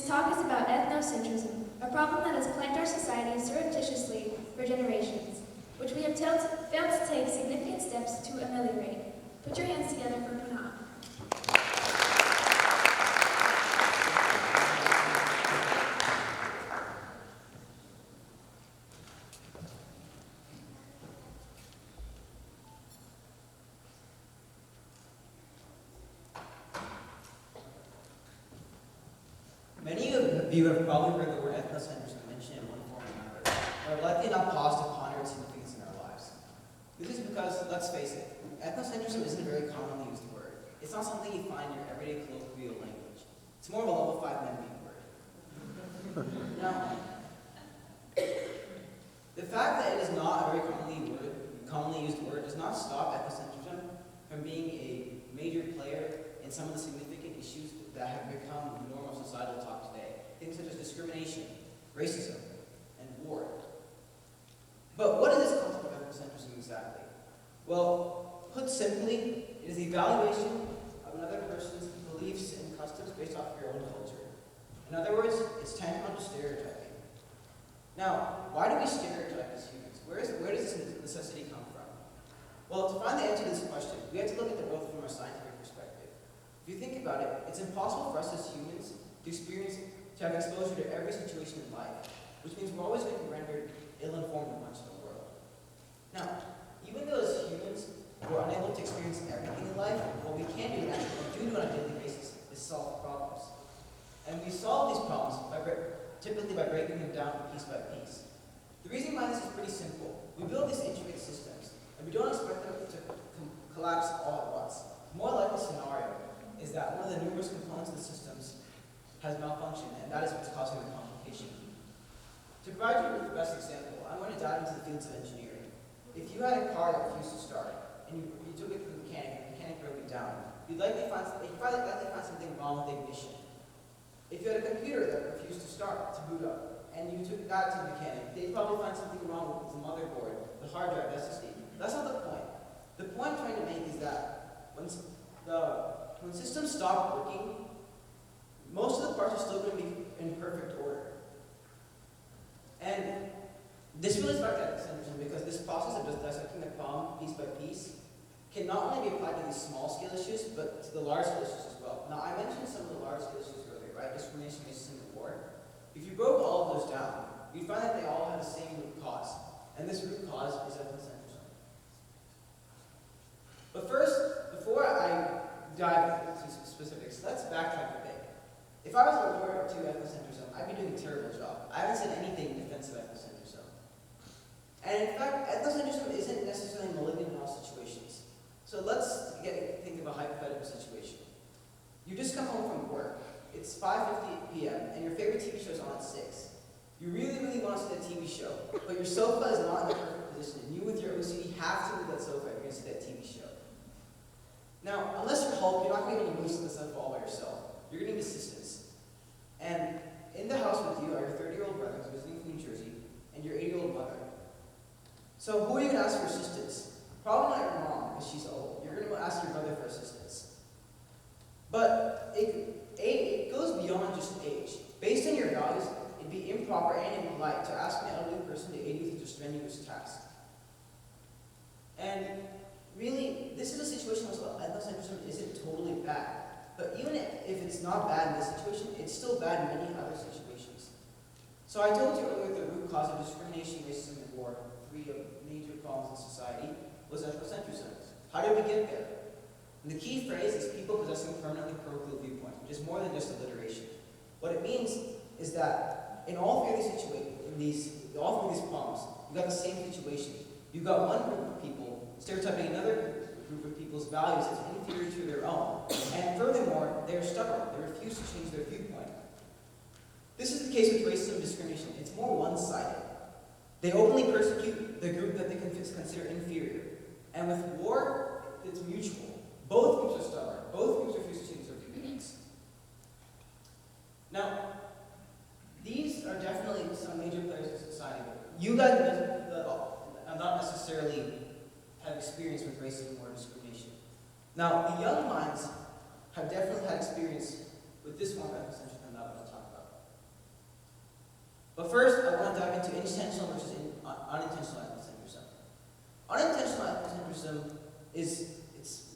This talk is about ethnocentrism, a problem that has plagued our society surreptitiously for generations, which we have failed to take significant steps to ameliorate. Put your hands together for Punah. Many of you have probably heard the word ethnocentrism mentioned in one form or another, but have likely not paused to ponder its significance in our lives. This is because, let's face it, ethnocentrism isn't a very commonly used word. It's not something you find in your everyday colloquial language. It's more of a level 5 men-being word. Now, the fact that it is not a very commonly used word does not stop ethnocentrism from being a major player in some of the significant issues that have become the norm of societal talk today. Things such as discrimination, racism, and war. But what is this concept of ethnocentrism exactly? Well, put simply, it is the evaluation of another person's beliefs and customs based off of your own culture. In other words, it's tantamount to stereotyping. Now, why do we stereotype as humans? Where does this necessity come from? Well, to find the answer to this question, we have to look at the world from a scientific perspective. If you think about it, it's impossible for us as humans to have exposure to every situation in life, which means we're always going to be rendered ill-informed of much of the world. Now, even though as humans we're unable to experience everything in life, what we can do, and what we do on a daily basis, is solve problems. And we solve these problems typically by breaking them down piece by piece. The reason why this is pretty simple. We build these intricate systems, and we don't expect them to collapse all at once. The more likely scenario is that one of the numerous components of the systems has malfunctioned, and that is what's causing the complication. To provide you with the best example, I'm going to dive into the fields of engineering. If you had a car that refused to start, and you took it to the mechanic, and the mechanic broke it down, you'd probably likely find something wrong with the ignition. If you had a computer that refused to start, to boot up, and you took that to the mechanic, they'd probably find something wrong with the motherboard, the hard drive, the SSD. That's not the point. The point I'm trying to make is that when systems stop working, most of the parts are still going to be in perfect order. And this relates back to ethnocentrism because this process of just dissecting the problem piece by piece can not only be applied to these small-scale issues, but to the large-scale issues as well. Now, I mentioned some of the large-scale issues earlier, right? Discrimination, racism, and war. If you broke all of those down, you'd find that they all have the same root cause. And this root cause is ethnocentrism. But first, before I dive into specifics, let's backtrack a bit. If I was a lawyer to ethnocentrism, I'd be doing a terrible job. I haven't said anything in defense of ethnocentrism. And in fact, ethnocentrism isn't necessarily malignant in all situations. So let's think of a hypothetical situation. You just come home from work. It's 5:50 p.m. and your favorite TV show is on at 6. You really, really want to see that TV show, but your sofa is not in the perfect position, and you with your OCD have to move that sofa if you're going to see that TV show. Now, unless you're Hulk, you're not going to be able to move the sofa all by yourself. You're going to need assistance. And in the house with you are your 30-year-old brother who's visiting from New Jersey and your 80-year-old mother. So who are you going to ask for assistance? Probably not your mom, because she's old. You're going to ask your brother for assistance. But it goes beyond just age. Based on your values, it'd be improper and impolite to ask an elderly person to aid you with a strenuous task. And really, this is a situation where ethnocentrism isn't totally bad. But even if it's not bad in this situation, it's still bad in many other situations. So I told you earlier the root cause of discrimination, racism, and war, 3 major problems in society, was ethnocentrism. How did we get there? And the key phrase is people possessing a permanently parochial viewpoint, which is more than just alliteration. What it means is that in all 3 of these problems, you've got the same situation. You've got one group of people stereotyping another group of people's values as inferior to their own. And furthermore, they're stubborn. They refuse to change their viewpoint. This is the case with racism and discrimination. It's more one-sided. They openly persecute the group that they consider inferior. And with war, it's mutual. Both groups are stubborn. Both groups refuse to change their viewpoints. Now, these are definitely some major players in society. You guys not necessarily have experience with racism or discrimination. Now, the young minds have definitely had experience with this form of ethnocentrism that I'm going to talk about. But first, I want to dive into intentional versus unintentional ethnocentrism. Unintentional ethnocentrism is